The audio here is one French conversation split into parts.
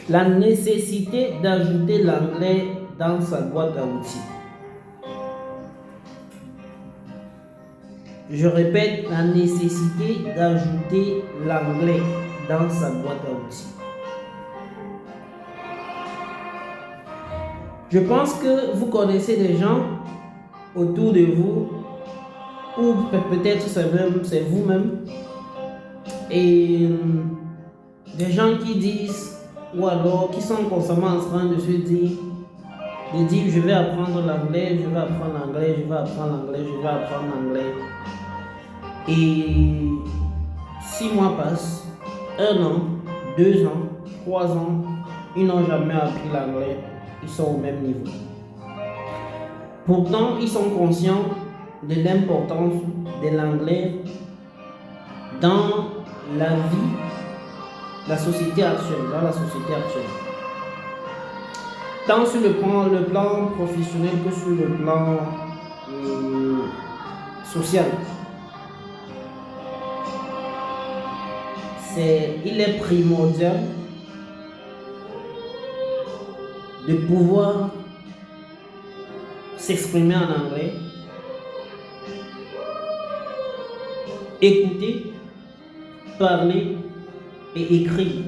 La nécessité d'ajouter l'anglais dans sa boîte à outils. Je répète, la nécessité d'ajouter l'anglais dans sa boîte à outils. Je pense que vous connaissez des gens autour de vous, ou peut-être c'est vous-même, et des gens qui disent, ou alors qui sont constamment en train de se dire, je vais apprendre l'anglais, je vais apprendre l'anglais, je vais apprendre l'anglais, je vais apprendre l'anglais. Et 6 mois passent, 1 an, 2 ans, 3 ans, ils n'ont jamais appris l'anglais, ils sont au même niveau. Pourtant, ils sont conscients de l'importance de l'anglais dans la vie, la société actuelle, Tant sur le plan professionnel que sur le plan social. Il est primordial de pouvoir s'exprimer en anglais, écouter, parler et écrire.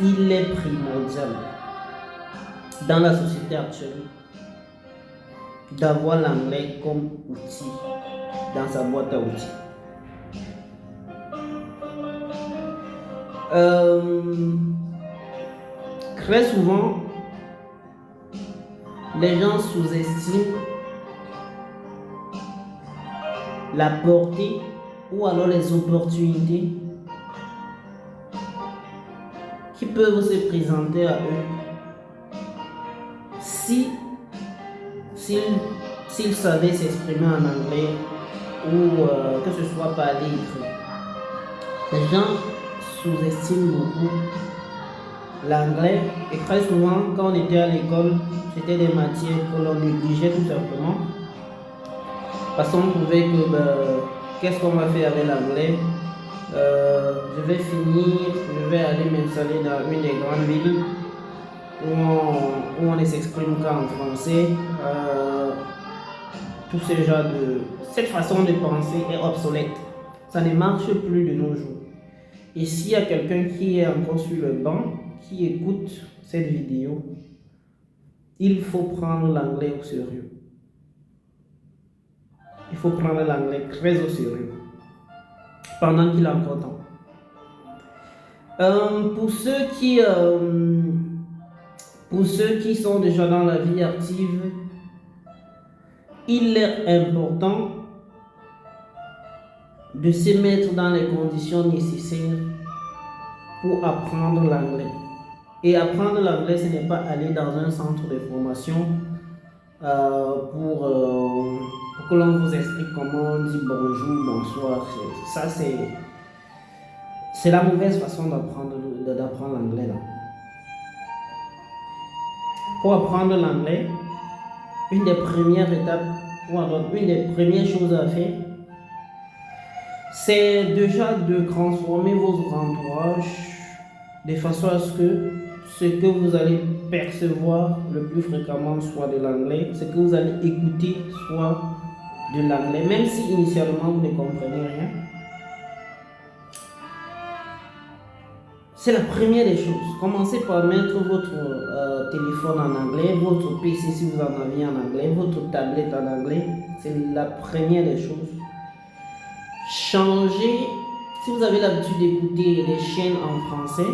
Il est primordial dans la société actuelle d'avoir l'anglais comme outil dans sa boîte à outils. Très souvent, les gens sous-estiment la portée ou alors les opportunités qui peuvent se présenter à eux s'ils savaient s'exprimer en anglais ou que ce soit parler écrit. Les gens sous-estiment beaucoup l'anglais et très souvent quand on était à l'école, c'était des matières que l'on négligeait tout simplement parce qu'on trouvait que qu'est-ce qu'on va faire avec l'anglais? Je vais aller m'installer dans une des grandes villes où on ne s'exprime qu'en français. Tout ce genre cette façon de penser est obsolète. Ça ne marche plus de nos jours. Et s'il y a quelqu'un qui est encore sur le banc, qui écoute cette vidéo, il faut prendre l'anglais au sérieux. Il faut prendre l'anglais très au sérieux pendant qu'il est encore temps. Pour ceux qui sont déjà dans la vie active, il est important de se mettre dans les conditions nécessaires pour apprendre l'anglais. Et apprendre l'anglais, ce n'est pas aller dans un centre de formation pour que l'on vous explique comment on dit bonjour, bonsoir. Ça, c'est la mauvaise façon d'apprendre l'anglais là. Pour apprendre l'anglais, une des premières étapes, ou alors une des premières choses à faire, c'est déjà de transformer vos entourages de façon à ce que vous allez percevoir le plus fréquemment soit de l'anglais, ce que vous allez écouter soit de l'anglais, même si initialement vous ne comprenez rien. C'est la première des choses. Commencez par mettre votre téléphone en anglais, votre PC si vous en avez en anglais, votre tablette en anglais. C'est la première des choses. Changez, si vous avez l'habitude d'écouter des chaînes en français,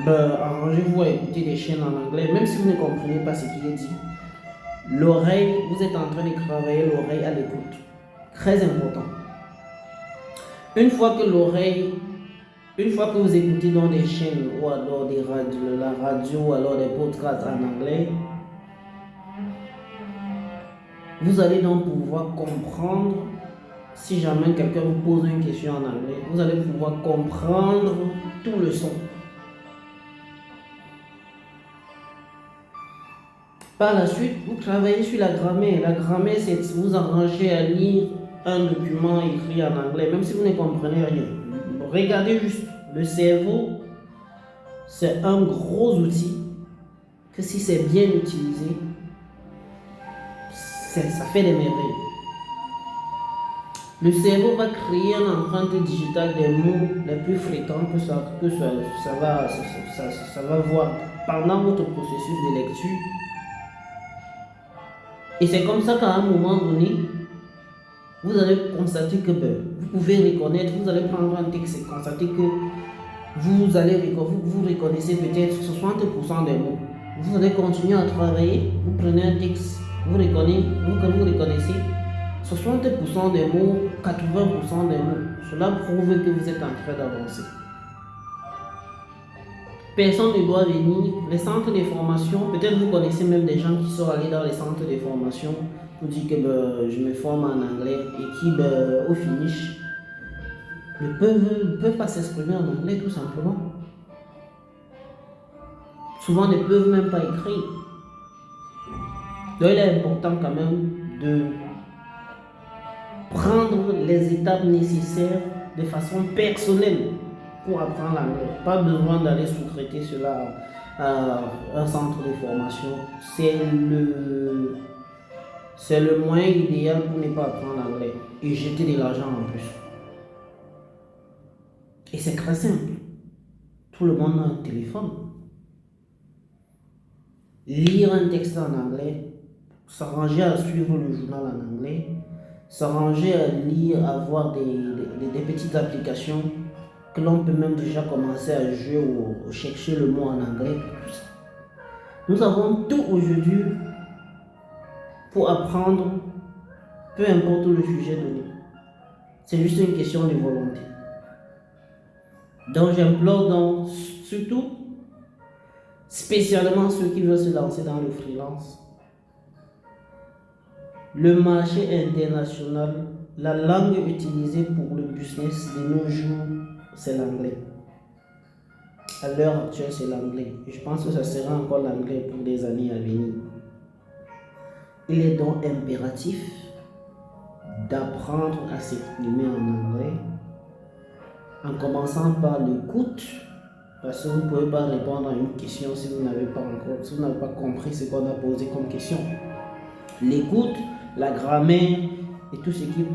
arrangez-vous à écouter des chaînes en anglais, même si vous ne comprenez pas ce qu'il est dit. L'oreille, vous êtes en train de travailler l'oreille à l'écoute. Très important. Une fois que vous écoutez dans des chaînes ou alors la radio ou alors des podcasts en anglais, vous allez donc pouvoir comprendre. Si jamais quelqu'un vous pose une question en anglais, vous allez pouvoir comprendre tout le son. Par la suite, vous travaillez sur la grammaire. La grammaire, c'est vous arranger à lire un document écrit en anglais, même si vous ne comprenez rien, regardez juste. Le cerveau, c'est un gros outil que si c'est bien utilisé, ça fait des merveilles. Le cerveau va créer une empreinte digitale des mots les plus fréquents que ça va voir pendant votre processus de lecture. Et c'est comme ça qu'à un moment donné, vous allez constater que vous pouvez reconnaître, vous allez prendre un texte et constater que vous reconnaissez peut-être 60% des mots. Vous allez continuer à travailler, vous prenez un texte, vous reconnaissez 60% des mots, 80% des mots. Cela prouve que vous êtes en train d'avancer. Personne ne doit venir. Les centres de formation, peut-être vous connaissez même des gens qui sont allés dans les centres de formation pour dire que je me forme en anglais et qui, au finish, ne peuvent pas s'exprimer en anglais tout simplement. Souvent ne peuvent même pas écrire. Donc il est important quand même de prendre les étapes nécessaires de façon personnelle pour apprendre l'anglais. Pas besoin d'aller sous-traiter cela à un centre de formation. C'est le moyen idéal pour ne pas apprendre l'anglais et jeter de l'argent en plus. Et c'est très simple. Tout le monde a un téléphone. Lire un texte en anglais, s'arranger à suivre le journal en anglais, s'arranger à lire, à voir des petites applications que l'on peut même déjà commencer à jouer ou chercher le mot en anglais. Tout ça. Nous avons tout aujourd'hui pour apprendre, peu importe le sujet donné. C'est juste une question de volonté. Donc j'implore donc surtout, spécialement ceux qui veulent se lancer dans le freelance, le marché international, la langue utilisée pour le business de nos jours, c'est l'anglais. À l'heure actuelle, c'est l'anglais. Je pense que ça sera encore l'anglais pour des années à venir. Il est donc impératif d'apprendre à s'exprimer en anglais en commençant par l'écoute, parce que vous ne pouvez pas répondre à une question si vous n'avez pas compris ce qu'on a posé comme question. L'écoute, la grammaire et tout ce qui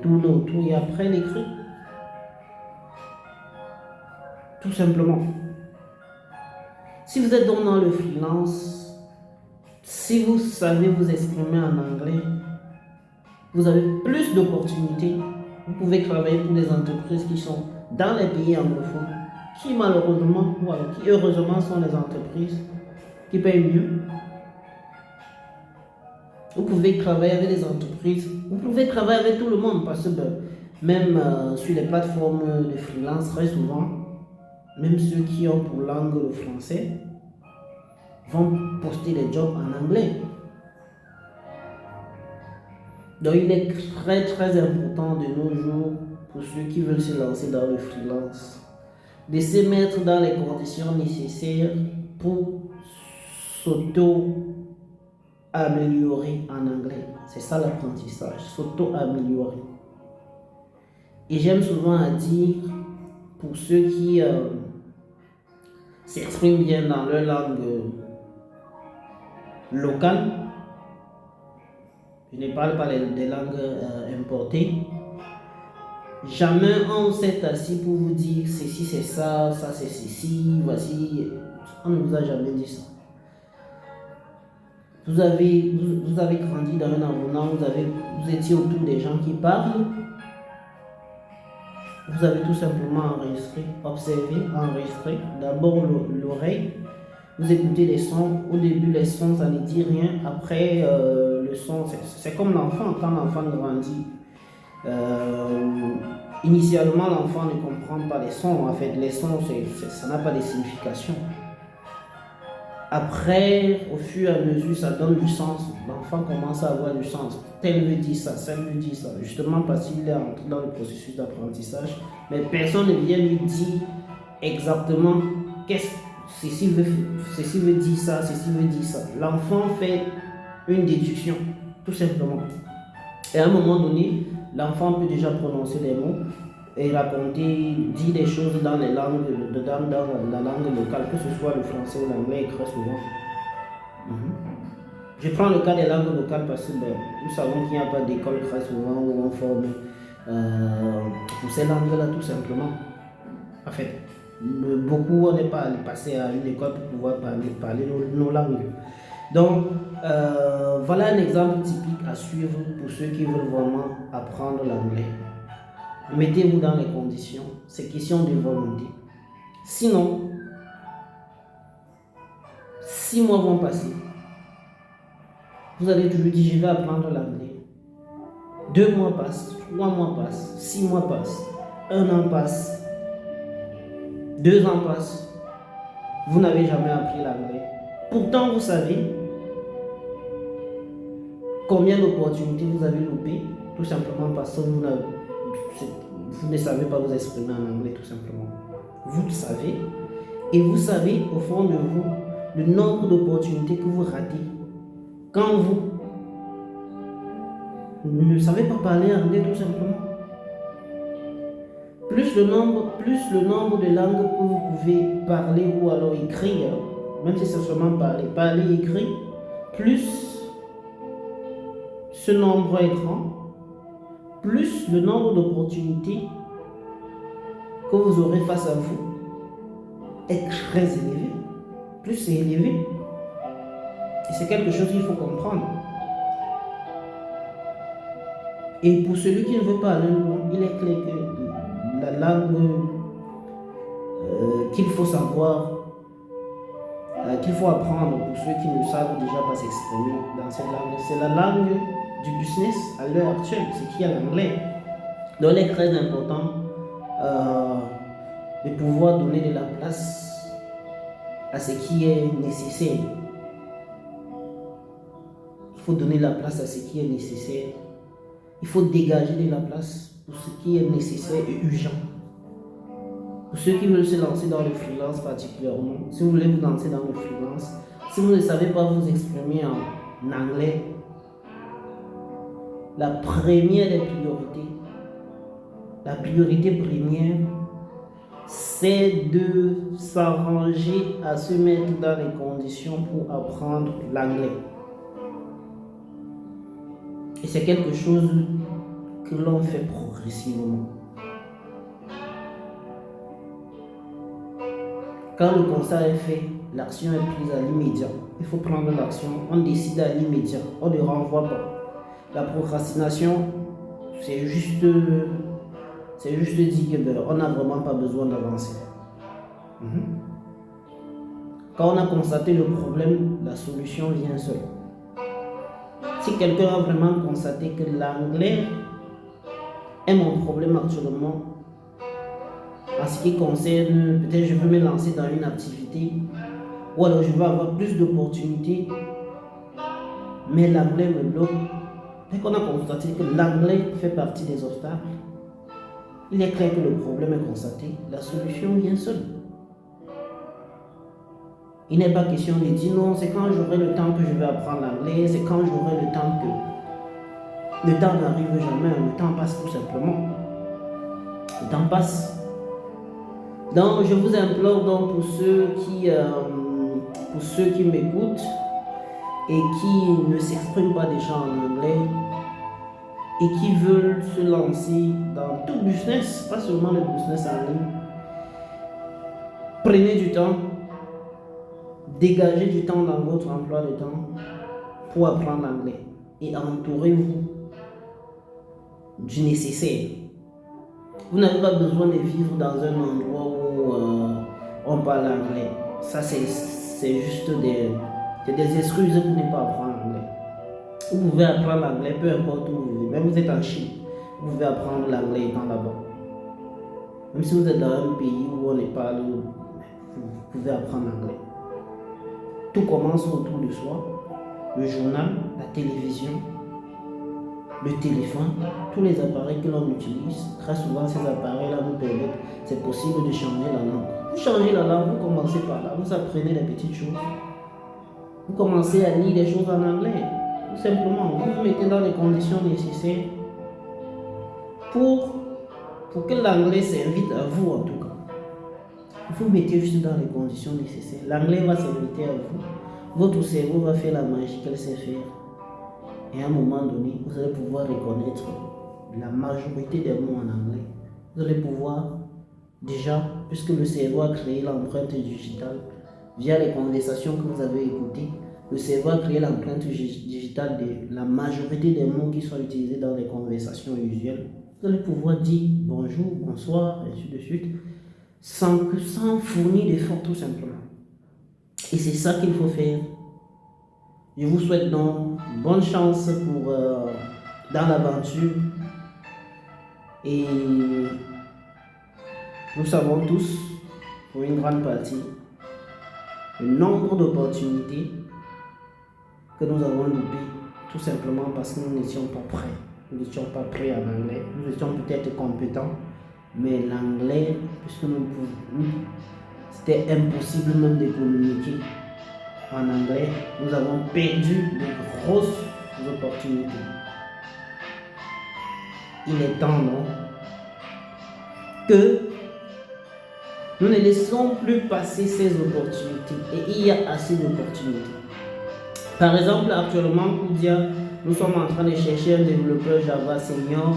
tourne autour, et après l'écrit. Tout simplement. Si vous êtes donc dans le freelance, si vous savez vous exprimer en anglais, vous avez plus d'opportunités. Vous pouvez travailler pour des entreprises qui sont dans les pays anglophones, qui malheureusement, ou alors qui heureusement sont les entreprises qui payent mieux. Vous pouvez travailler avec des entreprises, vous pouvez travailler avec tout le monde parce que même sur les plateformes de freelance, très souvent, même ceux qui ont pour langue le français vont poster des jobs en anglais. Donc il est très très important de nos jours pour ceux qui veulent se lancer dans le freelance de se mettre dans les conditions nécessaires pour s'auto-améliorer en anglais. C'est ça l'apprentissage, s'auto-améliorer. Et j'aime souvent à dire, pour ceux qui s'expriment bien dans leur langue locale, je ne parle pas des langues importées, jamais on s'est assis pour vous dire ceci c'est ça, ça c'est ceci, voici. On ne vous a jamais dit ça. Vous avez grandi dans un environnement, vous étiez autour des gens qui parlent. Vous avez tout simplement enregistré, observé, enregistré. D'abord l'oreille, vous écoutez les sons. Au début, les sons, ça ne dit rien. Après, le son, c'est comme l'enfant, quand l'enfant grandit. Initialement, l'enfant ne comprend pas les sons. En fait, les sons, ça n'a pas de signification. Après, au fur et à mesure, ça donne du sens. L'enfant commence à avoir du sens. Tel veut dire ça, ça veut dire ça. Justement parce qu'il est entré dans le processus d'apprentissage. Mais personne ne vient lui dire exactement ceci veut dire ça, ceci veut dire ça. L'enfant fait une déduction, tout simplement. Et à un moment donné, l'enfant peut déjà prononcer les mots et raconter, dire des choses dans les langues, dans la langue locale, que ce soit le français ou l'anglais, très souvent. Je prends le cas des langues locales parce que nous savons qu'il n'y a pas d'école très souvent où on forme pour ces langues-là tout simplement. En fait, beaucoup on n'est pas allé passer à une école pour pouvoir parler nos langues. Donc, voilà un exemple typique à suivre pour ceux qui veulent vraiment apprendre l'anglais. Mettez-vous dans les conditions, c'est question de volonté. Sinon, 6 mois vont passer. Vous allez toujours dire, je vais apprendre l'anglais. 2 mois passent, 3 mois passent, 6 mois passent, 1 an passe, 2 ans passent. Vous n'avez jamais appris l'anglais. Pourtant, vous savez combien d'opportunités vous avez loupées, tout simplement parce que vous ne savez pas vous exprimer en anglais, tout simplement. Vous le savez, et vous savez au fond de vous le nombre d'opportunités que vous ratez quand vous ne savez pas parler anglais, tout simplement. Plus le nombre de langues que vous pouvez parler ou alors écrire, même si c'est seulement parler, écrire, plus ce nombre est grand, plus le nombre d'opportunités que vous aurez face à vous est très élevé. Plus c'est élevé. Et c'est quelque chose qu'il faut comprendre. Et pour celui qui ne veut pas aller loin, il est clair que la langue qu'il faut savoir, qu'il faut apprendre pour ceux qui ne savent déjà pas s'exprimer dans cette langue, c'est la langue du business à l'heure actuelle, ce qui est l'anglais. Donc il est très important de pouvoir donner de la place à ce qui est nécessaire. Il faut donner la place à ce qui est nécessaire. Il faut dégager de la place pour ce qui est nécessaire et urgent. Pour ceux qui veulent se lancer dans le freelance particulièrement, si vous voulez vous lancer dans le freelance, si vous ne savez pas vous exprimer en anglais, la première des priorités, la priorité première, c'est de s'arranger à se mettre dans les conditions pour apprendre l'anglais. Et c'est quelque chose que l'on fait progressivement. Quand le constat est fait, l'action est prise à l'immédiat. Il faut prendre l'action, on décide à l'immédiat, on ne renvoie pas. La procrastination, c'est juste dire qu'on n'a vraiment pas besoin d'avancer. Quand on a constaté le problème, la solution vient seule. Si quelqu'un a vraiment constaté que l'anglais est mon problème actuellement, en ce qui concerne, peut-être je veux me lancer dans une activité, ou alors je veux avoir plus d'opportunités, mais l'anglais me bloque. Dès qu'on a constaté que l'anglais fait partie des obstacles, il est clair que le problème est constaté, la solution vient seule. Il n'est pas question de dire non, c'est quand j'aurai le temps que je vais apprendre l'anglais, c'est quand j'aurai le temps que... Le temps n'arrive jamais, le temps passe tout simplement. Le temps passe. Donc je vous implore donc pour ceux qui m'écoutent et qui ne s'expriment pas déjà en anglais et qui veulent se lancer dans tout business, pas seulement le business en ligne, prenez du temps. Dégagez du temps dans votre emploi de temps pour apprendre l'anglais et entourez-vous du nécessaire. Vous n'avez pas besoin de vivre dans un endroit où on parle anglais. Ça, c'est juste des excuses pour ne pas apprendre l'anglais. Vous pouvez apprendre l'anglais peu importe où vous vivez. Même vous êtes en Chine, vous pouvez apprendre l'anglais étant là-bas. Même si vous êtes dans un pays où on ne parle, vous pouvez apprendre l'anglais. Tout commence autour de soi, le journal, la télévision, le téléphone, tous les appareils que l'on utilise. Très souvent, ces appareils-là nous permettent, c'est possible de changer la langue. Vous changez la langue, vous commencez par là, vous apprenez les petites choses. Vous commencez à lire des choses en anglais. Tout simplement, vous vous mettez dans les conditions nécessaires pour que l'anglais s'invite à vous en tout cas, vous mettez juste dans les conditions nécessaires. L'anglais va s'inviter à vous. Votre cerveau va faire la magie qu'elle sait faire. Et à un moment donné, vous allez pouvoir reconnaître la majorité des mots en anglais. Vous allez pouvoir, déjà, puisque le cerveau a créé l'empreinte digitale, via les conversations que vous avez écoutées, le cerveau a créé l'empreinte digitale de la majorité des mots qui sont utilisés dans les conversations usuelles. Vous allez pouvoir dire bonjour, bonsoir, et ainsi de suite, sans fournir d'efforts tout simplement. Et c'est ça qu'il faut faire. Je vous souhaite donc bonne chance dans l'aventure. Et nous savons tous, pour une grande partie, le nombre d'opportunités que nous avons loupées, tout simplement parce que nous n'étions pas prêts. Nous n'étions pas prêts en anglais. Nous étions peut-être compétents, mais l'anglais, puisque c'était impossible même de communiquer en anglais, nous avons perdu de grosses opportunités. Il est temps, non, que nous ne laissons plus passer ces opportunités. Et il y a assez d'opportunités. Par exemple, actuellement, pour dire, nous sommes en train de chercher un développeur Java senior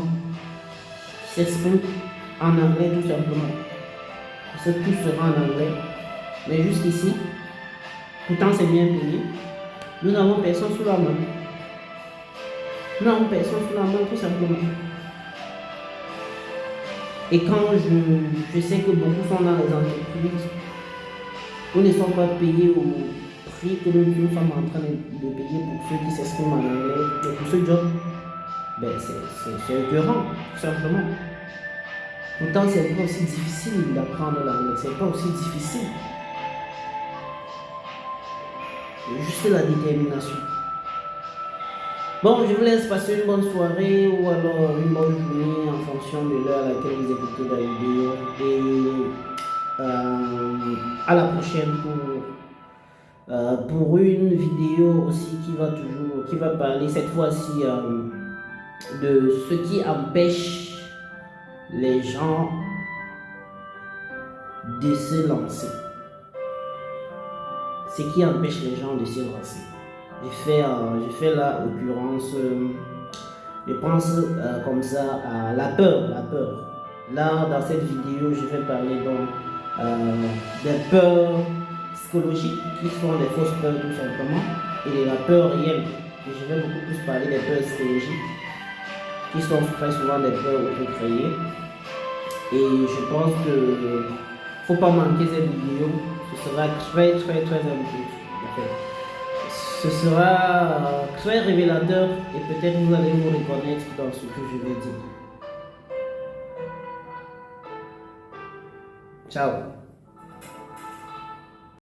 qui s'exprime en anglais tout simplement. Parce que tout sera en anglais. Mais jusqu'ici, pourtant c'est bien payé, nous n'avons personne sous la main. Nous n'avons personne sous la main tout simplement. Et quand je sais que beaucoup sont dans les entreprises, nous ne sommes pas payés au prix que nous sommes en train de payer pour ceux qui s'expriment en anglais. Et pour ce job, ben c'est écœurant, tout simplement. Pourtant, c'est pas aussi difficile d'apprendre l'anglais, c'est pas aussi difficile. C'est juste la détermination. Bon, je vous laisse passer une bonne soirée ou alors une bonne journée en fonction de l'heure à laquelle vous écoutez la vidéo. Et à la prochaine pour une vidéo aussi qui va parler cette fois-ci de ce qui empêche les gens de se lancer. Ce qui empêche les gens de se lancer. J'ai fait là, l'occurrence, je pense comme ça à la peur. Là, dans cette vidéo, je vais parler donc des peurs psychologiques qui sont des fausses peurs tout simplement et de la peur réelle. Et je vais beaucoup plus parler des peurs psychologiques qui sont très souvent des peurs auto-créées. Et je pense que faut pas manquer cette vidéo. Ce sera très important. Ce sera très révélateur et peut-être vous allez vous reconnaître dans ce que je vais dire. Ciao.